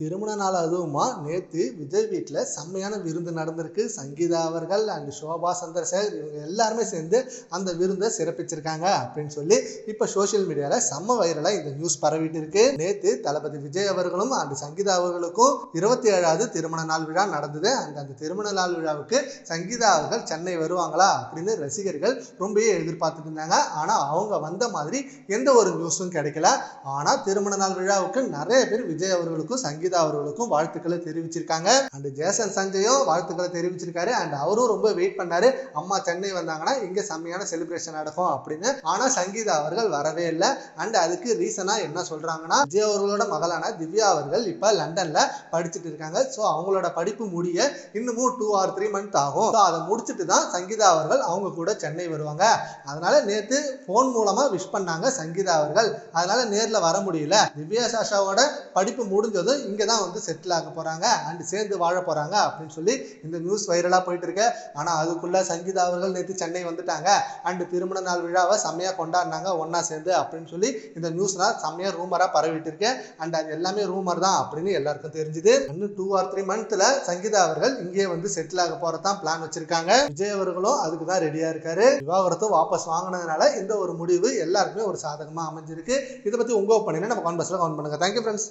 திருமண நாள் அதுவுமா நேத்து விஜய் வீட்டில் செம்மையான விருந்து நடந்திருக்கு. சங்கீதா அவர்கள் அண்ட் ஷோபா சந்திரசேகர் இவங்க எல்லாருமே சேர்ந்து அந்த விருந்தை சிறப்பிச்சிருக்காங்க அப்படின்னு சொல்லி இப்போ சோசியல் மீடியாவில் செம்ம வைரலாக இந்த நியூஸ் பரவிட்டு இருக்கு. நேத்து தளபதி விஜய் அவர்களும் அண்ட் சங்கீதா அவர்களுக்கும் 27வது திருமண நாள் விழா நடந்தது. அந்த திருமண நாள் விழாவுக்கு சங்கீதா அவர்கள் சென்னை வருவாங்களா அப்படின்னு ரசிகர்கள் ரொம்பவே எதிர்பார்த்துட்டு இருந்தாங்க. ஆனால் அவங்க வந்த மாதிரி எந்த ஒரு நியூஸும் கிடைக்கல. ஆனால் திருமண நாள் விழாவுக்கு நிறைய பேர் விஜய் அவர்களுக்கும் சங்கீதா அவர்களுக்கும் வாழ்த்துக்களை தெரிவிச்சிருக்காங்க. அண்ட் ஜேசன் சஞ்சயும் வாழ்த்துக்களை தெரிவிச்சிருக்காரு. அண்ட் அவரும் ரொம்ப வெயிட் பண்ணாரு, அம்மா சென்னை வந்தாங்கன்னா இங்க செம்மையான செலிப்ரேஷன் நடக்கும் அப்படின்னு. ஆனா சங்கீதா அவர்கள் வரவே இல்லை. அண்ட் அதுக்கு ரீசனா என்ன சொல்றாங்கன்னா, விஜய் அவர்களோட மகளான திவ்யா அவர்கள் இப்ப லண்டன்ல படிச்சுட்டு இருக்காங்க. ஸோ அவங்களோட படிப்பு முடிய இன்னமும் 2 or 3 months ஆகும். அதை முடிச்சுட்டு தான் சங்கீதா அவர்கள் அவங்க கூட சென்னை வருவாங்க. அதனால நேத்து போன் மூலமா விஷ் பண்ணாங்க சங்கீதா அவர்கள். அதனால நேர்ல வர முடியல. திவ்யா சாஷாவோட படிப்பு முடிஞ்சதும் இங்கதான் வந்து செட்டில் ஆக போறாங்க அண்ட் சேர்ந்து வாழ போறாங்க அப்படின்னு சொல்லி இந்த நியூஸ் வைரலா போயிட்டு இருக்கு. ஆனா அதுக்குள்ள சங்கீதா அவர்கள் நேற்று சென்னை வந்துட்டாங்க அண்ட் திருமண நாள் விழாவை செம்மையா கொண்டாடினாங்க ஒன்னா சேர்ந்து அப்படின்னு சொல்லி இந்த நியூஸ்லாம் செம்மையா ரூமரா பரவிட்டு இருக்கு. அண்ட் அது எல்லாமே ரூமர் தான் அப்படின்னு எல்லாருக்கும் தெரிஞ்சுது. இன்னும் 2 or 3 monthsல சங்கீதா அவர்கள் இங்கே வந்து செட்டில் ஆக போறதான் பிளான் வச்சிருக்காங்க. விஜய் அவர்களும் அதுக்கு தான் ரெடியா இருக்காரு. விவாகரத்து வாபஸ் வாங்கினதுனால இந்த ஒரு முடிவு எல்லாருக்குமே ஒரு சாதகமா அமைஞ்சிருக்கு. இதை பத்தி உங்க ஒப்பீனியனை நம்ம கமெண்ட் பாக்ஸ்ல கமெண்ட் பண்ணுங்க. Thank you friends.